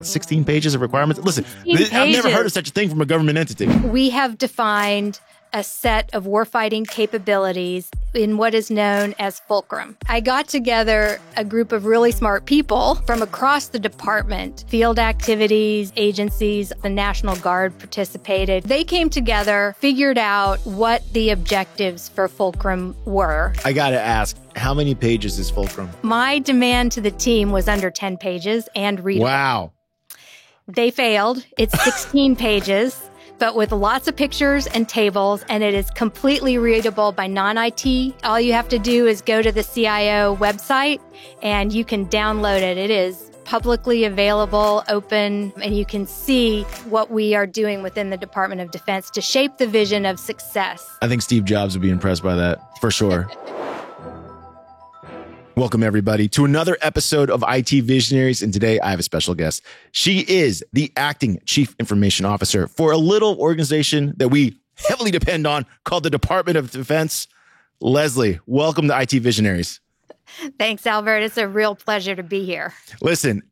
16 pages of requirements. Listen, 16 I've never pages. heard of such a thing from a government entity. We have defined a set of warfighting capabilities in what is known as Fulcrum. I got together a group of really smart people from across the department, field activities, agencies, the National Guard participated. They came together, figured out what the objectives for Fulcrum were. I got to ask, how many pages is Fulcrum? My demand to the team was under 10 pages and readable. Wow. They failed. It's 16 pages. But with lots of pictures and tables, and it is completely readable by non-IT. All you have to do is go to the CIO website, and you can download it. It is publicly available, open, and you can see what we are doing within the Department of Defense to shape the vision of success. I think Steve Jobs would be impressed by that, for sure. Welcome, everybody, to another episode of IT Visionaries. And today I have a special guest. She is the acting chief information officer for a little organization that we heavily depend on called the Department of Defense. Leslie, welcome to IT Visionaries. Thanks, Albert. It's a real pleasure to be here. Listen,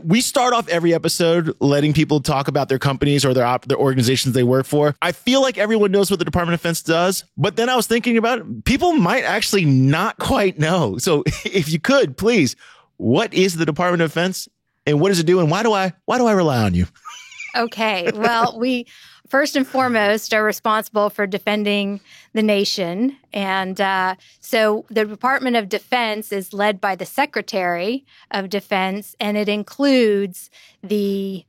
we start off every episode letting people talk about their companies or their organizations they work for. I feel like everyone knows what the Department of Defense does, but then I was thinking about it, people might actually not quite know. So if you could, please, what is the Department of Defense and what does it do and why do I rely on you? Okay. Well, we first and foremost are responsible for defending the nation. And so the Department of Defense is led by the Secretary of Defense, and it includes the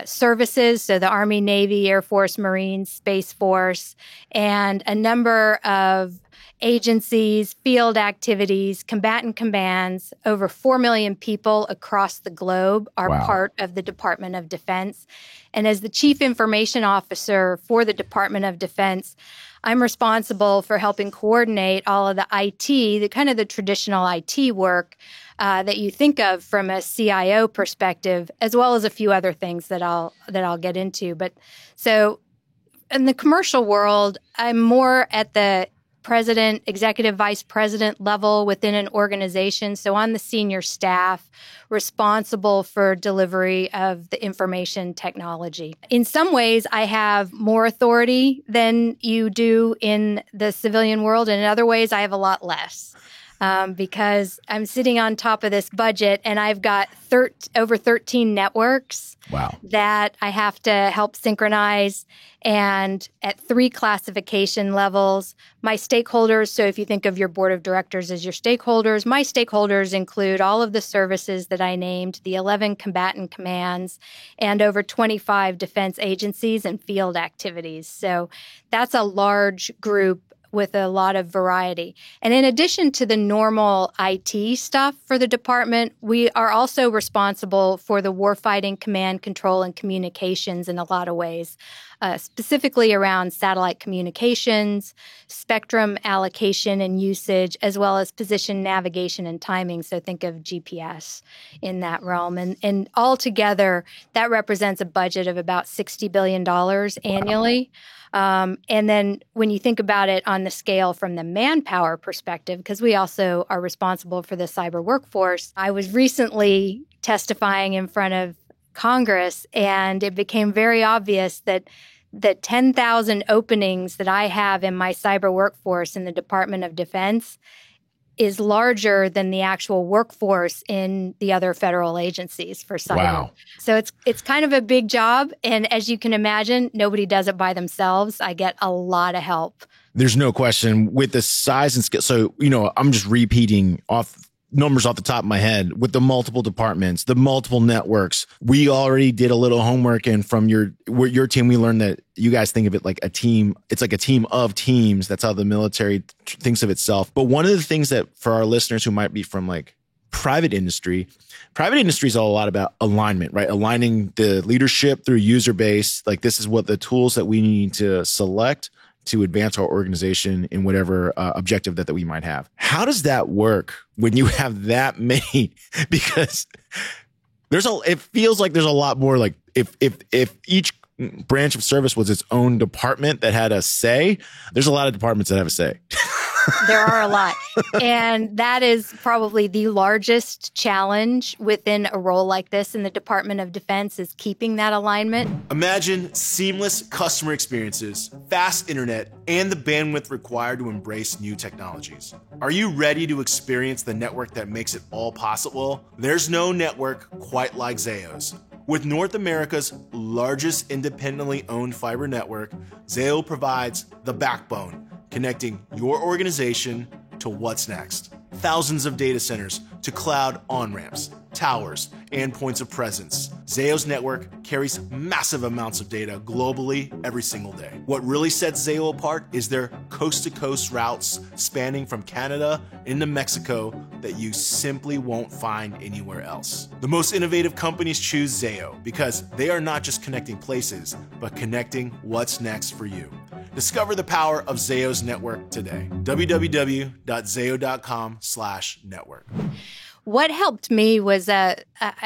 services, so the Army, Navy, Air Force, Marines, Space Force, and a number of agencies, field activities, combatant commands. Over 4 million people across the globe are part of the Department of Defense. And as the Chief Information Officer for the Department of Defense, I'm responsible for helping coordinate all of the IT, the traditional IT work that you think of from a CIO perspective, as well as a few other things that I'll get into. But so in the commercial world, I'm more at the president, executive vice president level within an organization. So on the senior staff responsible for delivery of the information technology. In some ways, I have more authority than you do in the civilian world. And in other ways, I have a lot less. Because I'm sitting on top of this budget and I've got over 13 networks that I have to help synchronize, and at 3 classification levels. My stakeholders, so if you think of your board of directors as your stakeholders, my stakeholders include all of the services that I named, the 11 combatant commands, and over 25 defense agencies and field activities. So that's a large group with a lot of variety. And in addition to the normal IT stuff for the department, we are also responsible for the warfighting command, control, and communications in a lot of ways, specifically around satellite communications, spectrum allocation and usage, as well as position navigation and timing. So think of GPS in that realm. And altogether, that represents a budget of about $60 billion annually. And then when you think about it on the scale from the manpower perspective, because we also are responsible for the cyber workforce, I was recently testifying in front of Congress, and it became very obvious that the 10,000 openings that I have in my cyber workforce in the Department of Defense is larger than the actual workforce in the other federal agencies for cyber. Wow. So it's kind of a big job. And as you can imagine, nobody does it by themselves. I get a lot of help. There's no question with the size and scale. So, I'm just repeating numbers off the top of my head with the multiple departments, the multiple networks. We already did a little homework, and from your team, we learned that you guys think of it like a team. It's like a team of teams. That's how the military thinks of itself. But one of the things that for our listeners who might be from like private industry is all a lot about alignment, right? Aligning the leadership through user base. Like, this is what the tools that we need to select to advance our organization in whatever objective that we might have. How does that work when you have that many? Because it feels like there's a lot more. Like if each branch of service was its own department that had a say, there's a lot of departments that have a say. There are a lot. And that is probably the largest challenge within a role like this in the Department of Defense is keeping that alignment. Imagine seamless customer experiences, fast internet, and the bandwidth required to embrace new technologies. Are you ready to experience the network that makes it all possible? There's no network quite like Zayo's. With North America's largest independently owned fiber network, Zayo provides the backbone, connecting your organization to what's next. Thousands of data centers to cloud on-ramps, towers, and points of presence. Zayo's network carries massive amounts of data globally every single day. What really sets Zayo apart is their coast-to-coast routes spanning from Canada into Mexico that you simply won't find anywhere else. The most innovative companies choose Zayo because they are not just connecting places, but connecting what's next for you. Discover the power of Zayo's network today. www.zayo.com/network. What helped me was, I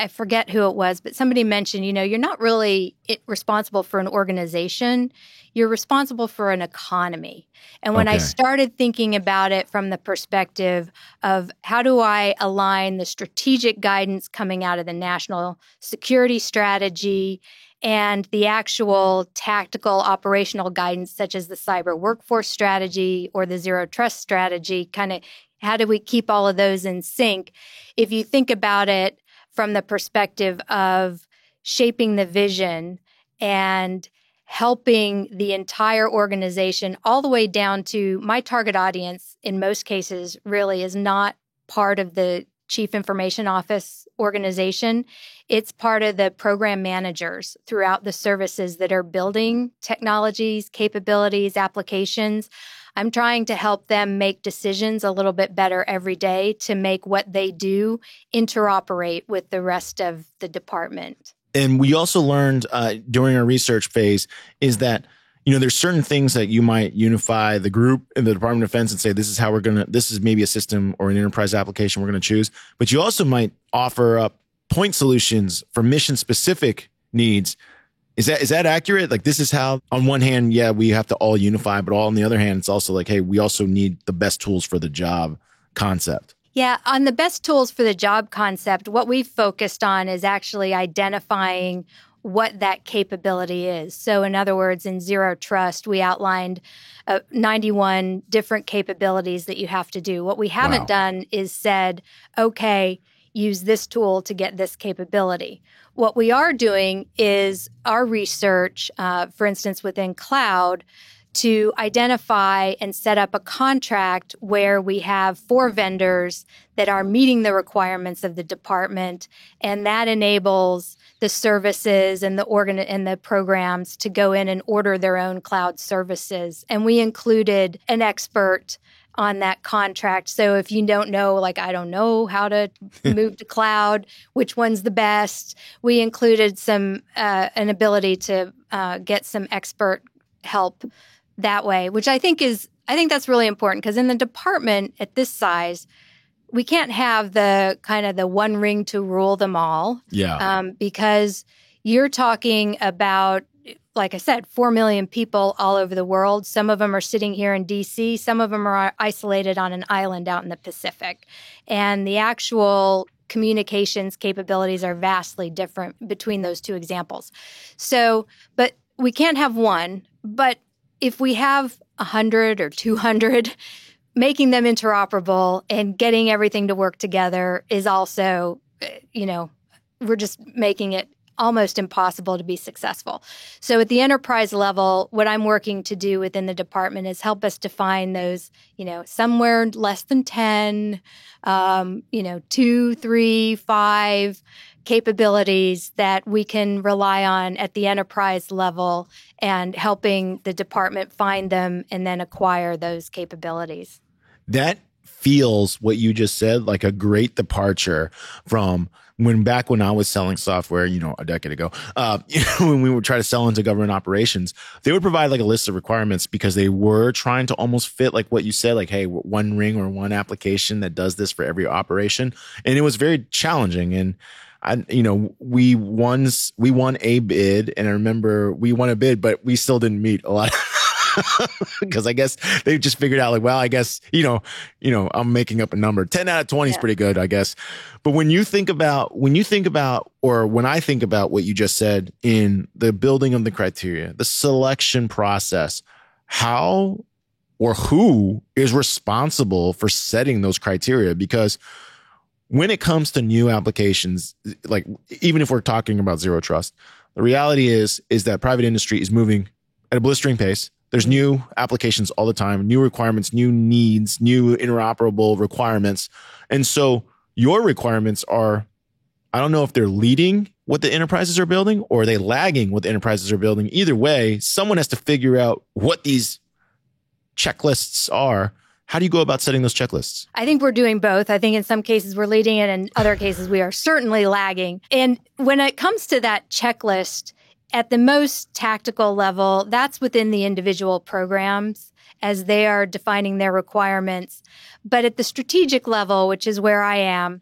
forget who it was, but somebody mentioned, you're not really responsible for an organization. You're responsible for an economy. And when I started thinking about it from the perspective of how do I align the strategic guidance coming out of the national security strategy and the actual tactical operational guidance, such as the cyber workforce strategy or the zero trust strategy, kind of how do we keep all of those in sync? If you think about it from the perspective of shaping the vision and helping the entire organization all the way down to my target audience, in most cases, really is not part of the Chief Information Office organization. It's part of the program managers throughout the services that are building technologies, capabilities, applications. I'm trying to help them make decisions a little bit better every day to make what they do interoperate with the rest of the department. And we also learned during our research phase is that, there's certain things that you might unify the group in the Department of Defense and say, this is maybe a system or an enterprise application we're going to choose. But you also might offer up point solutions for mission specific needs. Is that accurate? Like, this is how, on one hand, we have to all unify, but on the other hand, it's also like, hey, we also need the best tools for the job concept. Yeah, on the best tools for the job concept, what we've focused on is actually identifying what that capability is. So in other words, in Zero Trust, we outlined 91 different capabilities that you have to do. What we haven't done is said, okay, use this tool to get this capability. What we are doing is our research, for instance, within cloud, to identify and set up a contract where we have 4 vendors that are meeting the requirements of the department, and that enables the services and the programs to go in and order their own cloud services. And we included an expert on that contract. So if you don't know, like, I don't know how to move to cloud, which one's the best, we included some an ability to get some expert help that way, which I think that's really important, because in the department at this size, we can't have the kind of the one ring to rule them all. Yeah. Because you're talking about, like I said, 4 million people all over the world. Some of them are sitting here in DC. Some of them are isolated on an island out in the Pacific. And the actual communications capabilities are vastly different between those two examples. So, but we can't have one. But if we have 100 or 200, making them interoperable and getting everything to work together is also, we're just making it almost impossible to be successful. So at the enterprise level, what I'm working to do within the department is help us define those, somewhere less than 10, 2, 3, 5 capabilities that we can rely on at the enterprise level, and helping the department find them and then acquire those capabilities. That feels, what you just said, like a great departure from back when I was selling software, a decade ago, when we would try to sell into government operations, they would provide like a list of requirements because they were trying to almost fit like what you said, like, hey, one ring or one application that does this for every operation. And it was very challenging. And we won a bid, and I remember we won a bid, but we still didn't meet a lot because I guess they've just figured out like, well, I guess, I'm making up a number. 10 out of 20 is pretty good, I guess. But when I think about what you just said in the building of the criteria, the selection process, how or who is responsible for setting those criteria? Because when it comes to new applications, like even if we're talking about zero trust, the reality is that private industry is moving at a blistering pace. There's new applications all the time, new requirements, new needs, new interoperable requirements. And so your requirements are, I don't know if they're leading what the enterprises are building or are they lagging what the enterprises are building. Either way, someone has to figure out what these checklists are. How do you go about setting those checklists? I think we're doing both. I think in some cases we're leading it, and in other cases we are certainly lagging. And when it comes to that checklist, at the most tactical level, that's within the individual programs as they are defining their requirements. But at the strategic level, which is where I am,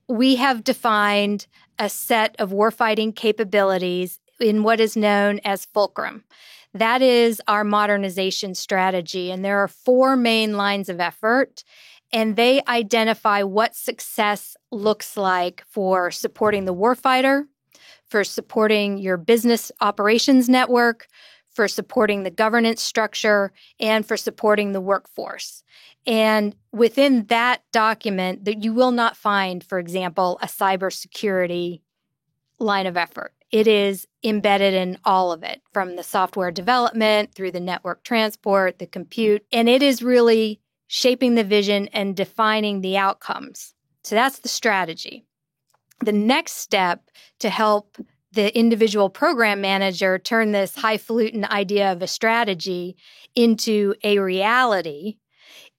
we have defined a set of warfighting capabilities in what is known as Fulcrum. That is our modernization strategy. And there are 4 main lines of effort, and they identify what success looks like for supporting the warfighter, for supporting your business operations network, for supporting the governance structure, and for supporting the workforce. And within that document, that you will not find, for example, a cybersecurity line of effort. It is embedded in all of it, from the software development through the network transport, the compute, and it is really shaping the vision and defining the outcomes. So that's the strategy. The next step to help the individual program manager turn this highfalutin idea of a strategy into a reality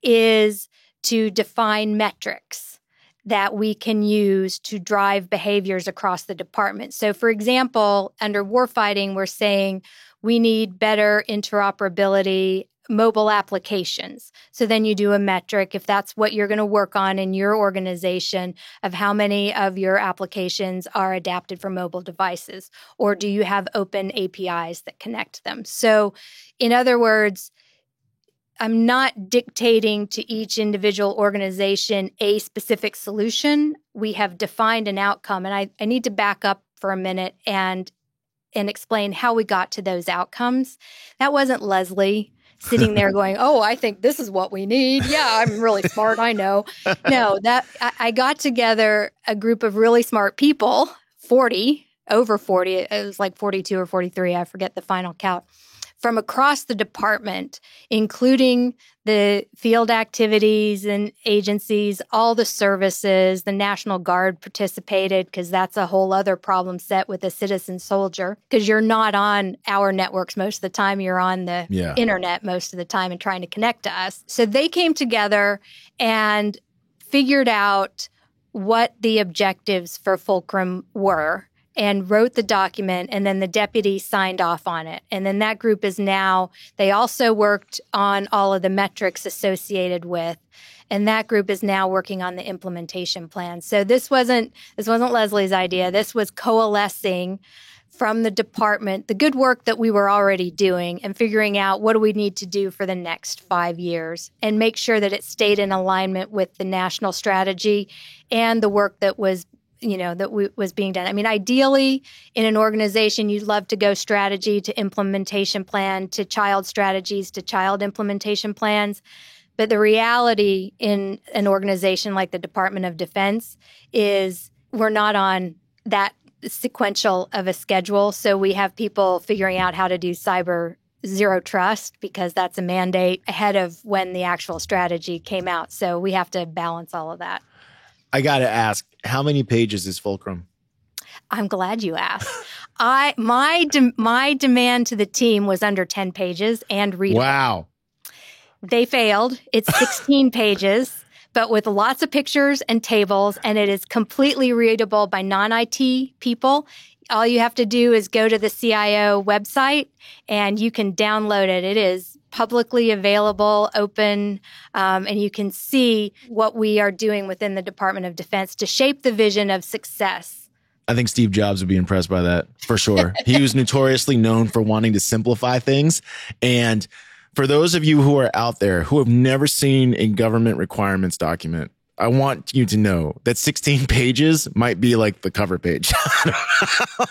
is to define metrics that we can use to drive behaviors across the department. So, for example, under warfighting, we're saying we need better interoperability mobile applications. So then you do a metric, if that's what you're going to work on in your organization, of how many of your applications are adapted for mobile devices, or do you have open APIs that connect them? So, in other words, I'm not dictating to each individual organization a specific solution. We have defined an outcome. And I need to back up for a minute and explain how we got to those outcomes. That wasn't Leslie sitting there going, oh, I think this is what we need. Yeah, I'm really smart. I know. No, I got together a group of really smart people, over 40. It was like 42 or 43. I forget the final count. From across the department, including the field activities and agencies, all the services, the National Guard participated because that's a whole other problem set with a citizen soldier because you're not on our networks most of the time. You're on the internet most of the time and trying to connect to us. So they came together and figured out what the objectives for Fulcrum were and wrote the document, and then the deputy signed off on it. And then that group is now, they also worked on all of the metrics associated with, and that group is now working on the implementation plan. So this wasn't Leslie's idea. This was coalescing from the department, the good work that we were already doing, and figuring out what do we need to do for the next 5 years and make sure that it stayed in alignment with the national strategy and the work that was was being done. I mean, ideally, in an organization, you'd love to go strategy to implementation plan to child strategies to child implementation plans. But the reality in an organization like the Department of Defense is we're not on that sequential of a schedule. So we have people figuring out how to do cyber zero trust because that's a mandate ahead of when the actual strategy came out. So we have to balance all of that. I got to ask, how many pages is Fulcrum? I'm glad you asked. My demand to the team was under 10 pages and readable. Wow. They failed. It's 16 pages, but with lots of pictures and tables, and it is completely readable by non-IT people. All you have to do is go to the CIO website, and you can download it. It is publicly available, open, and you can see what we are doing within the Department of Defense to shape the vision of success. I think Steve Jobs would be impressed by that, for sure. He was notoriously known for wanting to simplify things. And For those of you who are out there who have never seen a government requirements document, I want you to know that 16 pages might be like the cover page.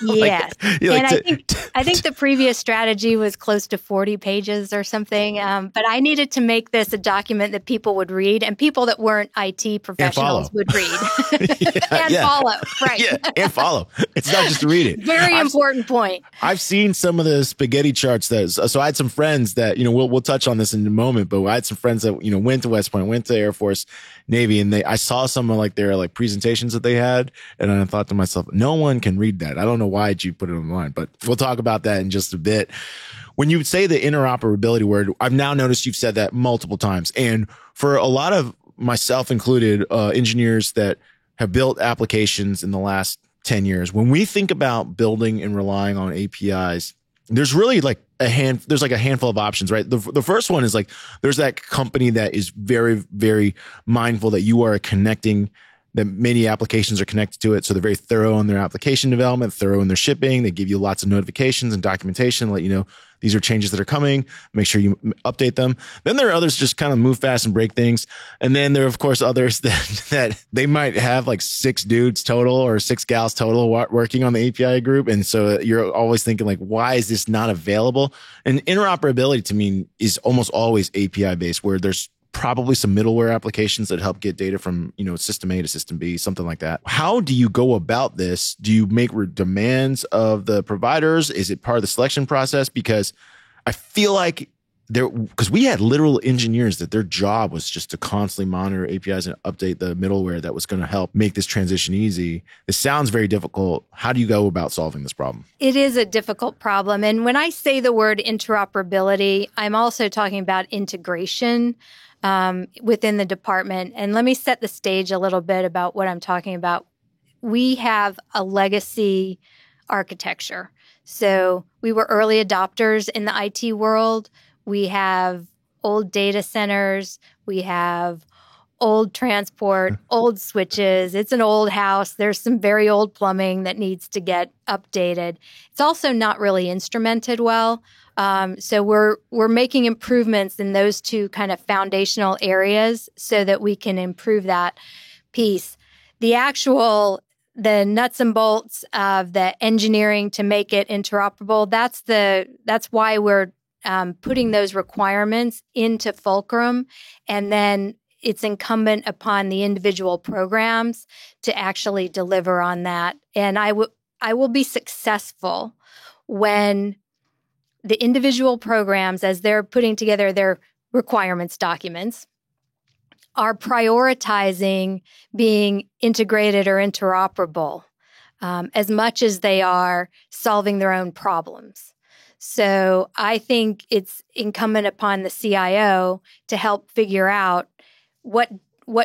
Yes. And I think the previous strategy was close to 40 pages or something. But I needed to make this a document that people would read, and people that weren't IT professionals would read and follow. Right. Yeah, and follow. It's not just to read it. Very important point. I've seen some of the spaghetti charts so I had some friends that, we'll touch on this in a moment, but I had some friends that, went to West Point, went to Air Force, Navy, and I saw some of like their like presentations that they had. And I thought to myself, no one can read that. I don't know why you put it online, but we'll talk about that in just a bit. When you say the interoperability word, I've now noticed you've said that multiple times. And for a lot of myself included, engineers that have built applications in the last 10 years, when we think about building and relying on APIs, there's really like a handful of options, right? The first one is like, there's that company that is very, very mindful that you are connecting, that many applications are connected to it. So they're very thorough in their application development, thorough in their shipping. They give you lots of notifications and documentation, let you know these are changes that are coming. Make sure you update them. Then there are others just kind of move fast and break things. And then there are, of course, others that they might have like 6 dudes total or 6 gals total working on the API group. And so you're always thinking like, why is this not available? And interoperability to me is almost always API based, where there's probably some middleware applications that help get data from, system A to system B, something like that. How do you go about this? Do you make demands of the providers? Is it part of the selection process? Because I feel like because we had literal engineers that their job was just to constantly monitor APIs and update the middleware that was going to help make this transition easy. This sounds very difficult. How do you go about solving this problem? It is a difficult problem. And when I say the word interoperability, I'm also talking about integration within the department. And let me set the stage a little bit about what I'm talking about. We have a legacy architecture. So we were early adopters in the IT world. We have old data centers. We have old transport, old switches. It's an old house. There's some very old plumbing that needs to get updated. It's also not really instrumented well. So we're making improvements in those two kind of foundational areas so that we can improve that piece. The nuts and bolts of the engineering to make it interoperable, that's why we're putting those requirements into Fulcrum, and then it's incumbent upon the individual programs to actually deliver on that. And I will be successful when the individual programs, as they're putting together their requirements documents, are prioritizing being integrated or interoperable as much as they are solving their own problems. So I think it's incumbent upon the CIO to help figure out what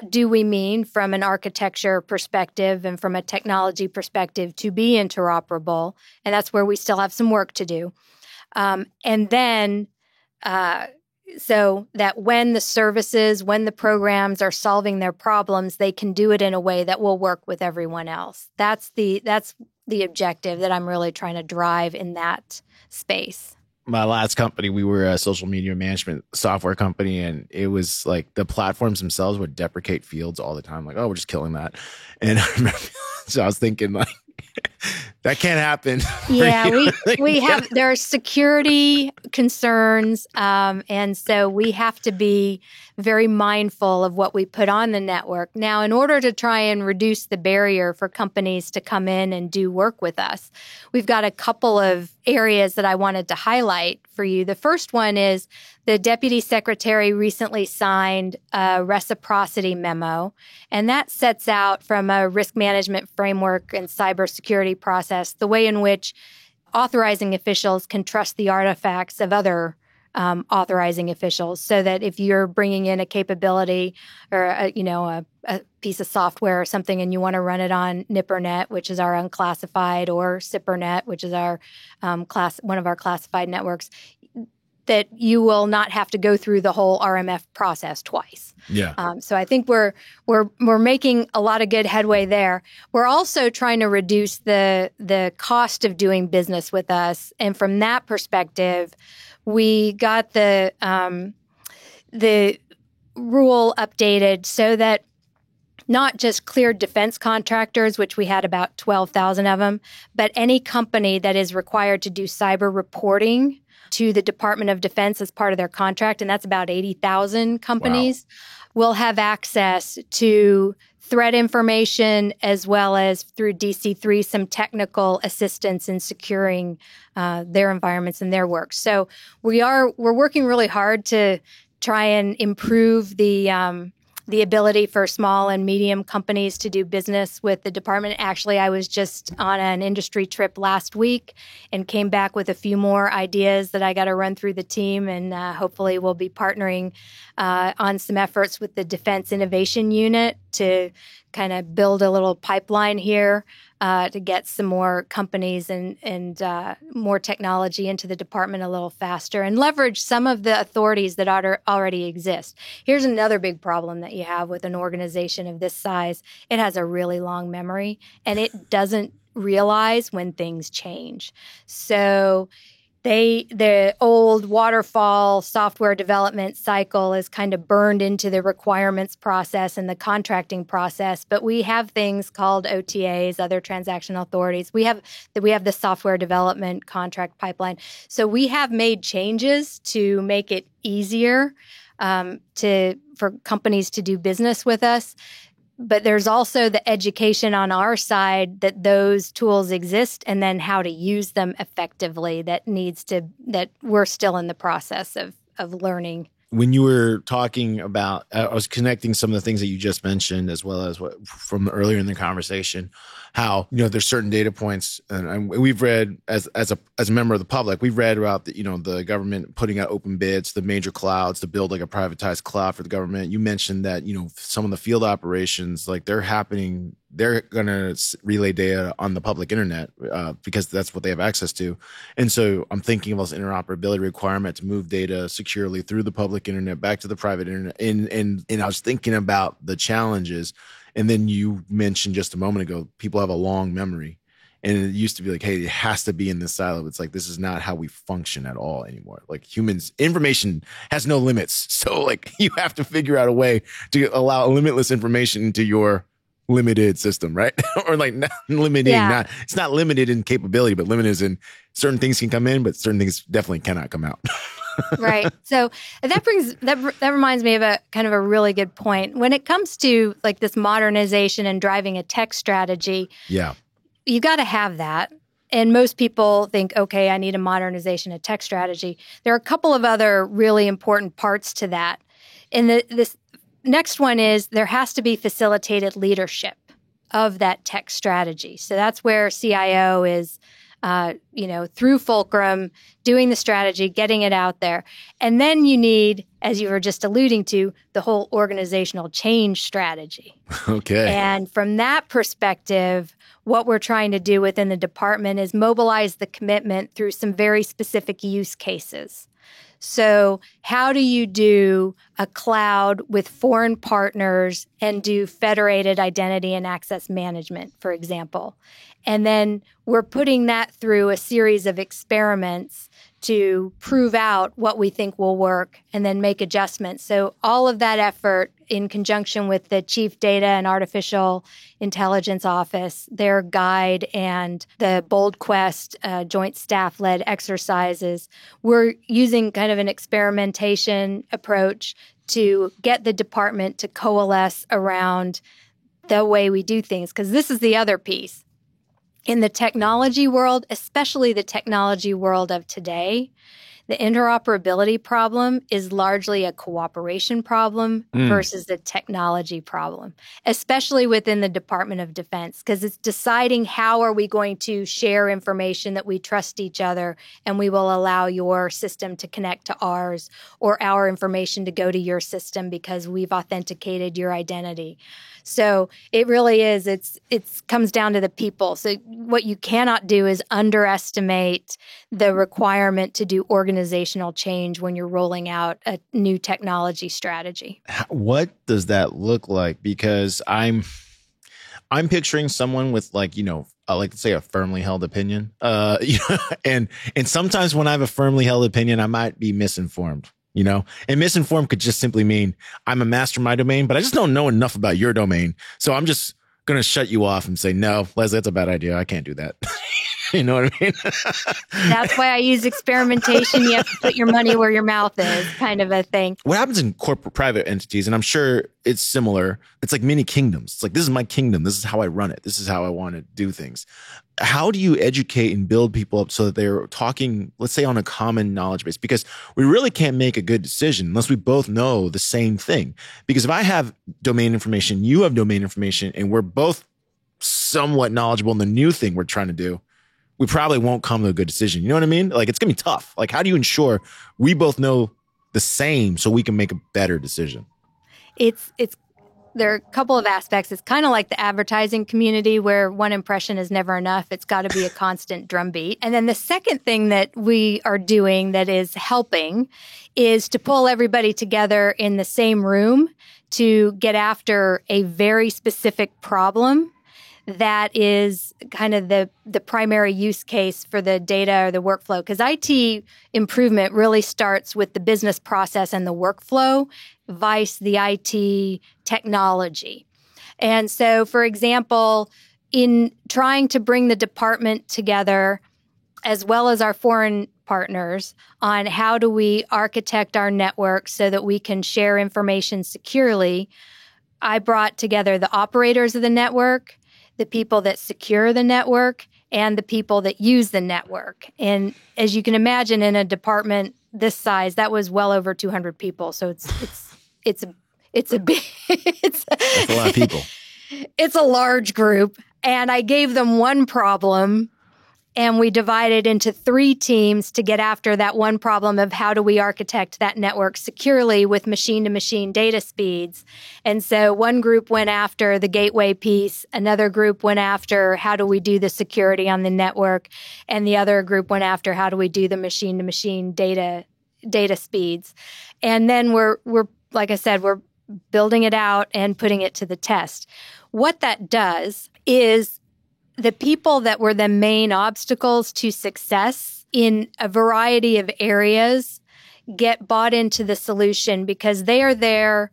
do we mean from an architecture perspective and from a technology perspective to be interoperable. And that's where we still have some work to do. And then so that when the programs are solving their problems, they can do it in a way that will work with everyone else. That's the objective that I'm really trying to drive in that space. My last company, we were a social media management software company, and it was like the platforms themselves would deprecate fields all the time. Like, oh, we're just killing that. And I remember, so I was thinking like, that can't happen. Yeah, there are security concerns. And so we have to be very mindful of what we put on the network. Now, in order to try and reduce the barrier for companies to come in and do work with us, we've got a couple of areas that I wanted to highlight for you. The first one is the Deputy Secretary recently signed a reciprocity memo, and that sets out from a risk management framework and cybersecurity process the way in which authorizing officials can trust the artifacts of other authorizing officials, so that if you're bringing in a capability or a piece of software or something and you want to run it on NIPRNet, which is our unclassified, or SIPRNet, which is our one of our classified networks, that you will not have to go through the whole RMF process twice. Yeah. So I think we're making a lot of good headway there. We're also trying to reduce the cost of doing business with us, and from that perspective, we got the rule updated so that not just cleared defense contractors, which we had about 12,000 of them, but any company that is required to do cyber reporting to the Department of Defense as part of their contract, and that's about 80,000 companies, will have access to threat information as well as through DC3 some technical assistance in securing their environments and their work. So we're working really hard to try and improve the ability for small and medium companies to do business with the department. Actually, I was just on an industry trip last week and came back with a few more ideas that I got to run through the team, and hopefully we'll be partnering on some efforts with the Defense Innovation Unit to kind of build a little pipeline here to get some more companies and more technology into the department a little faster and leverage some of the authorities that already exist. Here's another big problem that you have with an organization of this size. It has a really long memory, and it doesn't realize when things change. So the old waterfall software development cycle is kind of burned into the requirements process and the contracting process. But we have things called OTAs, other transactional authorities. We have the software development contract pipeline. So we have made changes to make it easier for companies to do business with us. But there's also the education on our side that those tools exist and then how to use them effectively that we're still in the process of learning. When you were talking about, I was connecting some of the things that you just mentioned as well as what from earlier in the conversation, how, there's certain data points, and we've read as a member of the public, we've read about the government putting out open bids, the major clouds to build like a privatized cloud for the government. You mentioned that, some of the field operations, like they're going to relay data on the public internet because that's what they have access to. And so I'm thinking of this interoperability requirement to move data securely through the public internet back to the private internet. And I was thinking about the challenges. And then you mentioned just a moment ago, people have a long memory. And it used to be like, hey, it has to be in this silo. It's like, this is not how we function at all anymore. Like humans, information has no limits. So like you have to figure out a way to allow limitless information into your limited system, right? Or like not limiting, it's not limited in capability, but limited in certain things can come in, but certain things definitely cannot come out. Right. So that reminds me of a kind of a really good point. When it comes to like this modernization and driving a tech strategy, you got to have that. And most people think, okay, I need a modernization, a tech strategy. There are a couple of other really important parts to that. And this next one is there has to be facilitated leadership of that tech strategy. So that's where CIO is, through Fulcrum, doing the strategy, getting it out there. And then you need, as you were just alluding to, the whole organizational change strategy. Okay. And from that perspective, what we're trying to do within the department is mobilize the commitment through some very specific use cases. So how do you do a cloud with foreign partners and do federated identity and access management, for example? And then we're putting that through a series of experiments to prove out what we think will work and then make adjustments. So all of that effort in conjunction with the Chief Data and Artificial Intelligence Office, their guide, and the Bold Quest joint staff-led exercises, we're using kind of an experimentation approach to get the department to coalesce around the way we do things. Because this is the other piece. In the technology world, especially the technology world of today, the interoperability problem is largely a cooperation problem versus a technology problem, especially within the Department of Defense, because it's deciding how are we going to share information that we trust each other and we will allow your system to connect to ours or our information to go to your system because we've authenticated your identity. So it really is, it comes down to the people. So what you cannot do is underestimate the requirement to do organizational organizational change when you're rolling out a new technology strategy. What does that look like? Because I'm picturing someone with like, like to say a firmly held opinion. And sometimes when I have a firmly held opinion, I might be misinformed. And misinformed could just simply mean I'm a master in my domain, but I just don't know enough about your domain. So I'm just going to shut you off and say, no, Leslie, that's a bad idea. I can't do that. You know what I mean? That's why I use experimentation. You have to put your money where your mouth is, kind of a thing. What happens in corporate private entities, and I'm sure it's similar, it's like mini kingdoms. It's like, this is my kingdom. This is how I run it. This is how I want to do things. How do you educate and build people up so that they're talking, let's say, on a common knowledge base? Because we really can't make a good decision unless we both know the same thing. Because if I have domain information, you have domain information, and we're both somewhat knowledgeable in the new thing we're trying to do, we probably won't come to a good decision. You know what I mean? Like, it's going to be tough. Like, how do you ensure we both know the same so we can make a better decision? There are a couple of aspects. It's kind of like the advertising community where one impression is never enough. It's got to be a constant drumbeat. And then the second thing that we are doing that is helping is to pull everybody together in the same room to get after a very specific problem that is kind of the primary use case for the data or the workflow. Because IT improvement really starts with the business process and the workflow, vice the IT technology. And so, for example, in trying to bring the department together, as well as our foreign partners, on how do we architect our network so that we can share information securely, I brought together the operators of the network, the people that secure the network, and the people that use the network. And as you can imagine, in a department this size, that was well over 200 people. So it's a big, that's a lot of people. It's a large group. And I gave them one problem, and we divided into 3 teams to get after that one problem of how do we architect that network securely with machine-to-machine data speeds. And so one group went after the gateway piece, another group went after how do we do the security on the network, and the other group went after how do we do the machine-to-machine data speeds. And then we're like I said, we're building it out and putting it to the test. What that does is the people that were the main obstacles to success in a variety of areas get bought into the solution because they are there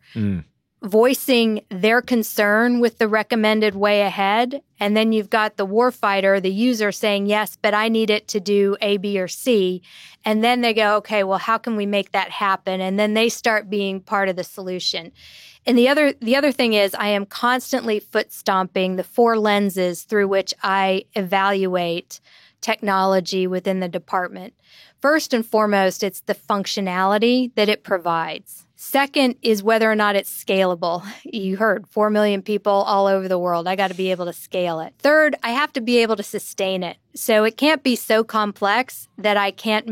voicing their concern with the recommended way ahead. And then you've got the warfighter, the user saying, yes, but I need it to do A, B, or C. And then they go, okay, well, how can we make that happen? And then they start being part of the solution. And the other thing is I am constantly foot stomping the 4 lenses through which I evaluate technology within the department. First and foremost, it's the functionality that it provides. Second is whether or not it's scalable. You heard 4 million people all over the world. I got to be able to scale it. Third, I have to be able to sustain it. So it can't be so complex that I can't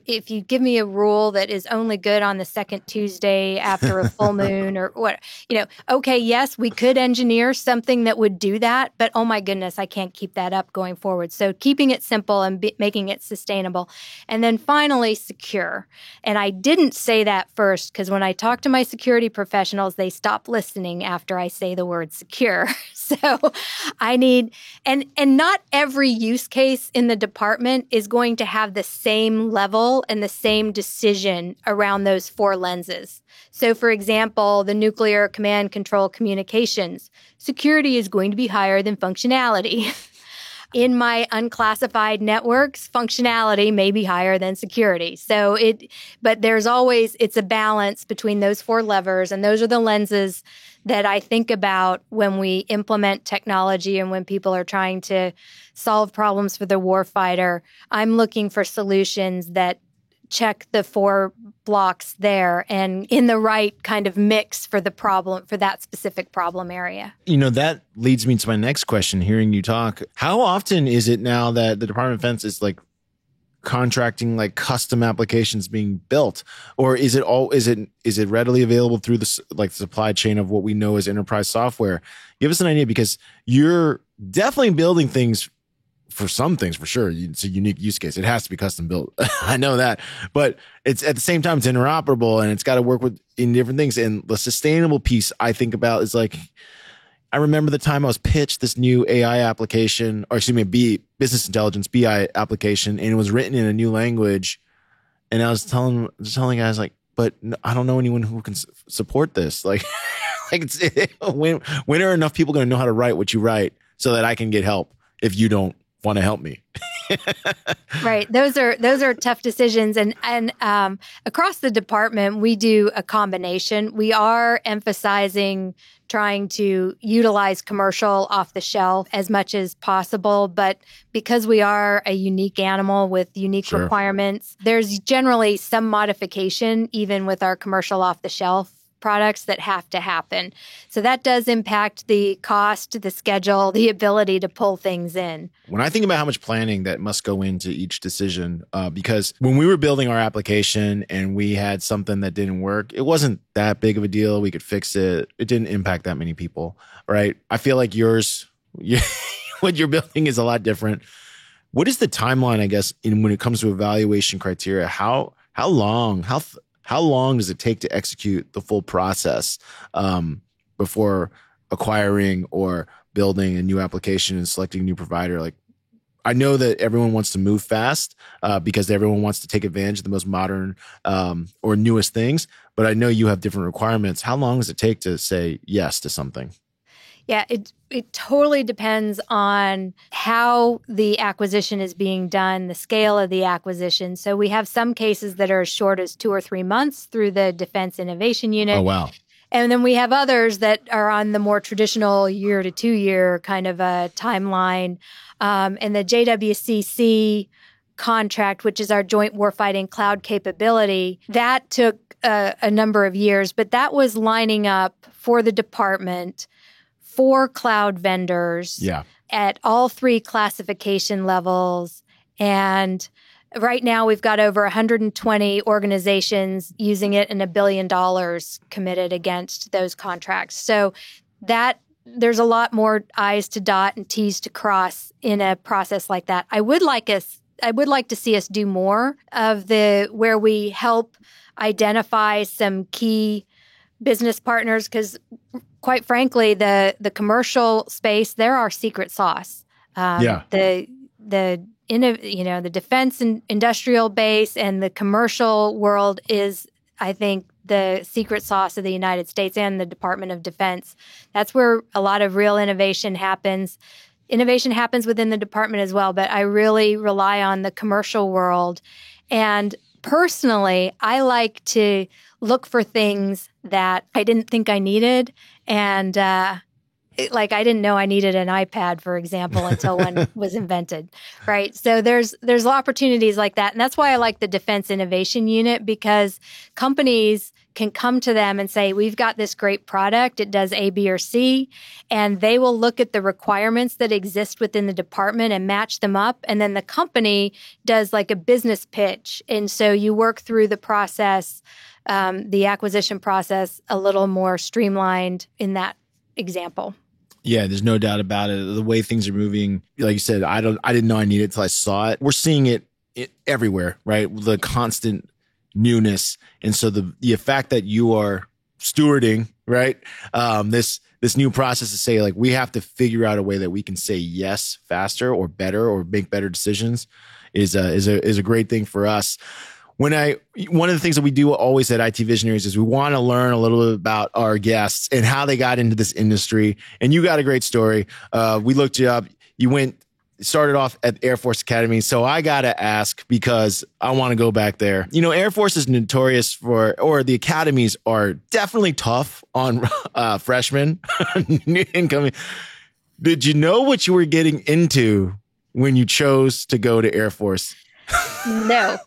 if you give me a rule that is only good on the second Tuesday after a full moon or what, okay, yes, we could engineer something that would do that, but oh my goodness, I can't keep that up going forward. So keeping it simple and making it sustainable. And then finally, secure. And I didn't say that first because when I talk to my security professionals, they stop listening after I say the word secure. So I need, and not every use case in the department is going to have the same level and the same decision around those 4 lenses. So for example, the nuclear command control communications, security is going to be higher than functionality. In my unclassified networks, functionality may be higher than security. But there's always, it's a balance between those 4 levers, and those are the lenses that I think about when we implement technology and when people are trying to solve problems for the warfighter. I'm looking for solutions that check the 4 blocks there and in the right kind of mix for the problem, for that specific problem area. That leads me to my next question, hearing you talk. How often is it now that the Department of Defense is like contracting like custom applications being built, or is it readily available through the supply chain of what we know as enterprise software? Give us an idea, because you're definitely building things for some things, for sure, it's a unique use case. It has to be custom built. I know that, but it's at the same time, it's interoperable and it's got to work in different things. And the sustainable piece I think about is like, I remember the time I was pitched this new AI application, or excuse me, business intelligence, BI application, and it was written in a new language. And I was telling guys like, but I don't know anyone who can support this. Like, when are enough people going to know how to write what you write so that I can get help if you don't want to help me? Right. Those are tough decisions. And across the department, we do a combination. We are emphasizing trying to utilize commercial off the shelf as much as possible. But because we are a unique animal with unique requirements, there's generally some modification even with our commercial off the shelf products that have to happen. So that does impact the cost, the schedule, the ability to pull things in. When I think about how much planning that must go into each decision, because when we were building our application and we had something that didn't work, it wasn't that big of a deal. We could fix it. It didn't impact that many people, right? I feel like what you're building is a lot different. What is the timeline, I guess, when it comes to evaluation criteria? How long does it take to execute the full process before acquiring or building a new application and selecting a new provider? Like, I know that everyone wants to move fast because everyone wants to take advantage of the most modern or newest things, but I know you have different requirements. How long does it take to say yes to something? Yeah, it totally depends on how the acquisition is being done, the scale of the acquisition. So we have some cases that are as short as 2 or 3 months through the Defense Innovation Unit. Oh, wow. And then we have others that are on the more traditional 1 to 2 year kind of a timeline. And the JWCC contract, which is our Joint Warfighting Cloud capability, that took a number of years, but that was lining up for the department 4 cloud vendors at all 3 classification levels. And right now we've got over 120 organizations using it and $1 billion committed against those contracts. So that there's a lot more I's to dot and T's to cross in a process like that. I would like to see us do more of where we help identify some key business partners, because quite frankly, the commercial space, they're our secret sauce. The defense and industrial base and the commercial world is, I think, the secret sauce of the United States and the Department of Defense. That's where a lot of real innovation happens. Innovation happens within the department as well, but I really rely on the commercial world. And personally, I like to look for things that I didn't think I needed. And I didn't know I needed an iPad, for example, until one was invented, right? So there's opportunities like that. And that's why I like the Defense Innovation Unit, because companies can come to them and say, we've got this great product. It does A, B, or C. And they will look at the requirements that exist within the department and match them up. And then the company does like a business pitch. And so you work through the process, the acquisition process, a little more streamlined in that example. Yeah, there's no doubt about it. The way things are moving, like you said, I didn't know I needed it until I saw it. We're seeing it everywhere, right? The constant newness. And so the fact that you are stewarding, right? This new process to say, like, we have to figure out a way that we can say yes faster or better or make better decisions is a great thing for us. One of the things that we do always at IT Visionaries is we want to learn a little bit about our guests and how they got into this industry. And you got a great story. We looked you up. You started off at Air Force Academy. So I got to ask, because I want to go back there. You know, Air Force is notorious or the academies are definitely tough on freshmen incoming. Did you know what you were getting into when you chose to go to Air Force? No.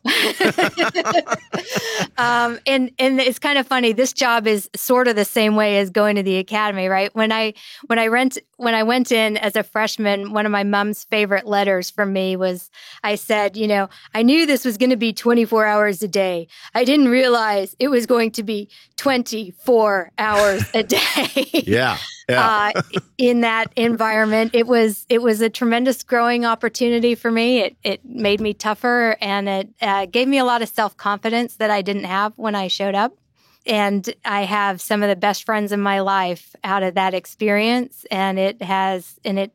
And it's kind of funny. This job is sort of the same way as going to the academy, right? When I went in as a freshman, one of my mom's favorite letters from me was, I said, I knew this was going to be 24 hours a day. I didn't realize it was going to be 24 hours a day. Yeah. in that environment. It was a tremendous growing opportunity for me. It made me tougher, and it gave me a lot of self-confidence that I didn't have when I showed up. And I have some of the best friends in my life out of that experience. And it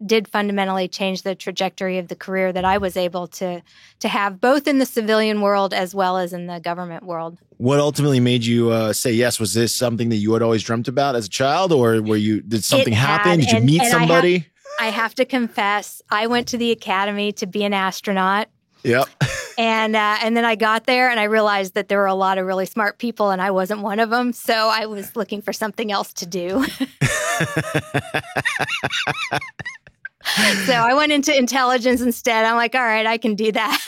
did fundamentally change the trajectory of the career that I was able to have, both in the civilian world as well as in the government world. What ultimately made you say yes? Was this something that you had always dreamt about as a child, or did something happen? Did you meet somebody? I have to confess, I went to the academy to be an astronaut. Yep. And then I got there and I realized that there were a lot of really smart people and I wasn't one of them. So I was looking for something else to do. So I went into intelligence instead. I'm like, all right, I can do that.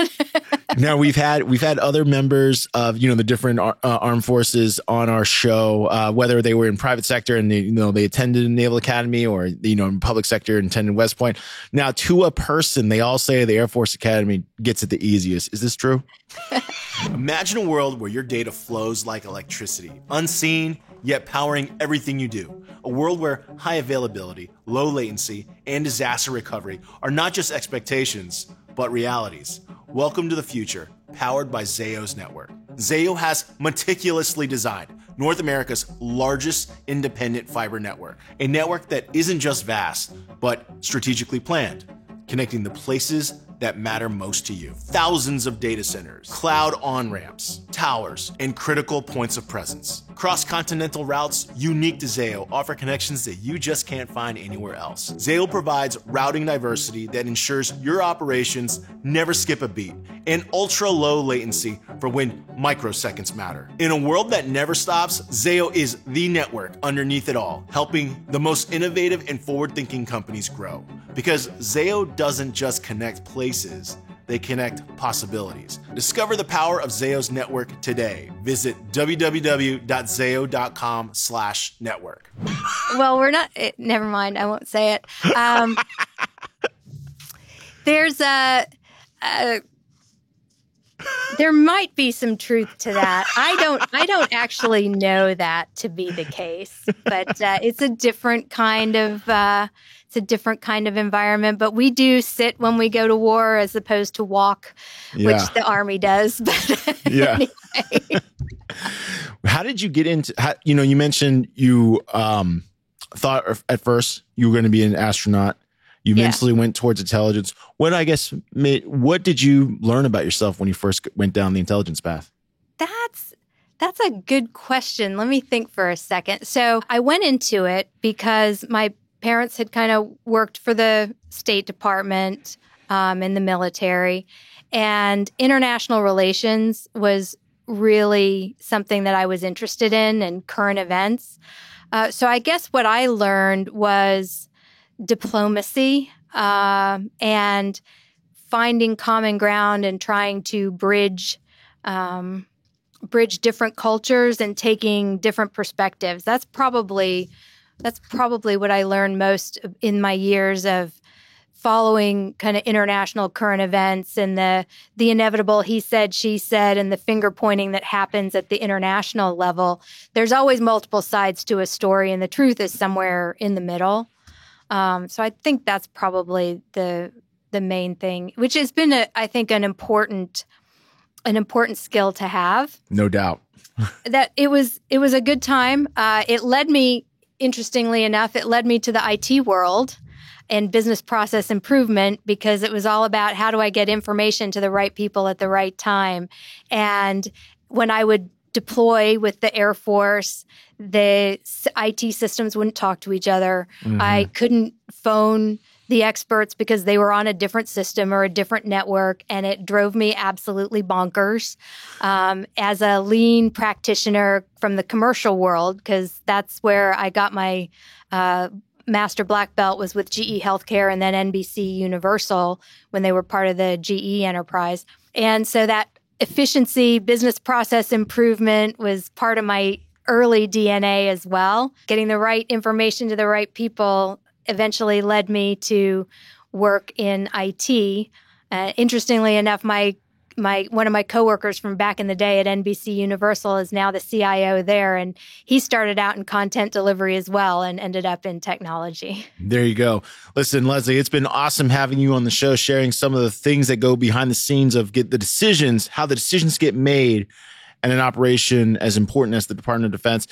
Now we've had other members of the different armed forces on our show, whether they were in private sector and they attended the Naval Academy, or in public sector and attended West Point. Now, to a person, they all say the Air Force Academy gets it the easiest. Is this true? Imagine a world where your data flows like electricity, unseen, yet powering everything you do. A world where high availability, low latency, and disaster recovery are not just expectations, but realities. Welcome to the future, powered by Zayo's network. Zayo has meticulously designed North America's largest independent fiber network, a network that isn't just vast, but strategically planned, connecting the places that matter most to you. Thousands of data centers, cloud on-ramps, towers, and critical points of presence. Cross-continental routes unique to Zayo offer connections that you just can't find anywhere else. Zayo provides routing diversity that ensures your operations never skip a beat, and ultra-low latency for when microseconds matter. In a world that never stops, Zayo is the network underneath it all, helping the most innovative and forward-thinking companies grow. Because Zayo doesn't just connect places, they connect possibilities. Discover the power of Zayo's network today. Visit www.zayo.com/network. Well, we're not, never mind, I won't say it. There's there might be some truth to that. I don't actually know that to be the case, but it's a different kind of environment. But we do sit when we go to war as opposed to walk, which the Army does. But anyway. How did you get into? You mentioned you thought at first you were going to be an astronaut. You eventually went towards intelligence. What did you learn about yourself when you first went down the intelligence path? That's a good question. Let me think for a second. So I went into it because my parents had kind of worked for the State Department in the military, and international relations was really something that I was interested in, and current events. So I guess what I learned was diplomacy and finding common ground and trying to bridge different cultures and taking different perspectives. That's probably what I learned most in my years of following kind of international current events and the inevitable he said, she said, and the finger pointing that happens at the international level. There's always multiple sides to a story, and the truth is somewhere in the middle. So I think that's probably the main thing, which has been, I think, an important skill to have. No doubt. That it was a good time. It led me, interestingly enough, to the IT world and business process improvement, because it was all about how do I get information to the right people at the right time. And when I would deploy with the Air Force, the IT systems wouldn't talk to each other. Mm-hmm. I couldn't phone the experts because they were on a different system or a different network, and it drove me absolutely bonkers. As a lean practitioner from the commercial world, because that's where I got my master black belt, was with GE Healthcare and then NBC Universal when they were part of the GE enterprise. And so that efficiency, business process improvement was part of my early DNA as well. Getting the right information to the right people eventually led me to work in IT. Interestingly enough, my one of my coworkers from back in the day at NBC Universal is now the CIO there, and he started out in content delivery as well and ended up in technology. There you go. Listen, Leslie, it's been awesome having you on the show, sharing some of the things that go behind the scenes of how the decisions get made, and an operation as important as the Department of Defense.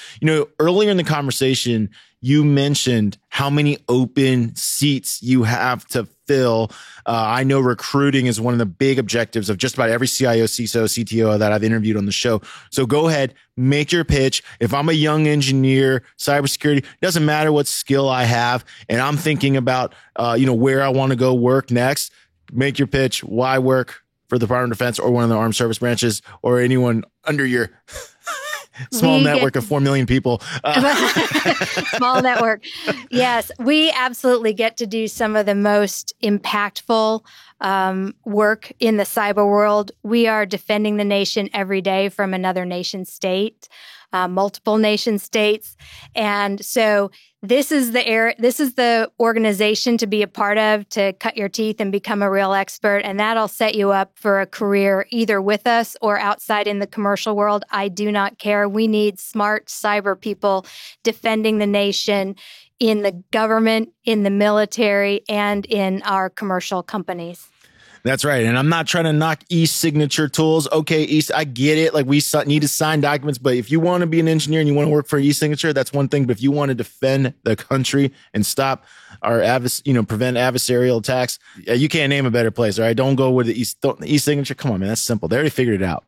Earlier in the conversation, you mentioned how many open seats you have to fill. I know recruiting is one of the big objectives of just about every CIO, CISO, CTO that I've interviewed on the show. So go ahead, make your pitch. If I'm a young engineer, cybersecurity, doesn't matter what skill I have, and I'm thinking about, where I want to go work next, make your pitch. Why work for the Department of Defense or one of the armed service branches or anyone under your small network of 4 million people. Small network. Yes, we absolutely get to do some of the most impactful work in the cyber world. We are defending the nation every day from another nation state, multiple nation states. And so this is the organization to be a part of, to cut your teeth and become a real expert. And that'll set you up for a career either with us or outside in the commercial world. I do not care. We need smart cyber people defending the nation in the government, in the military, and in our commercial companies. That's right. And I'm not trying to knock e-signature tools. Okay, I get it. Like, we need to sign documents, but if you want to be an engineer and you want to work for e-signature, that's one thing. But if you want to defend the country and stop our prevent adversarial attacks, you can't name a better place. All right, don't go with the e-signature. Come on, man, that's simple. They already figured it out.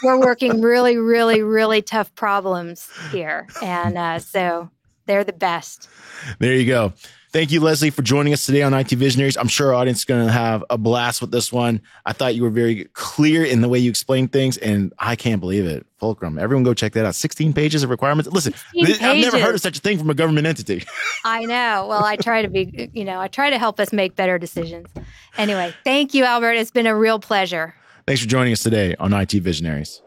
We're working really, really, really tough problems here, and so they're the best. There you go. Thank you, Leslie, for joining us today on IT Visionaries. I'm sure our audience is going to have a blast with this one. I thought you were very clear in the way you explained things, and I can't believe it. Fulcrum. Everyone go check that out. 16 pages of requirements. Listen, I've never heard of such a thing from a government entity. I know. Well, I try to help us make better decisions. Anyway, thank you, Albert. It's been a real pleasure. Thanks for joining us today on IT Visionaries.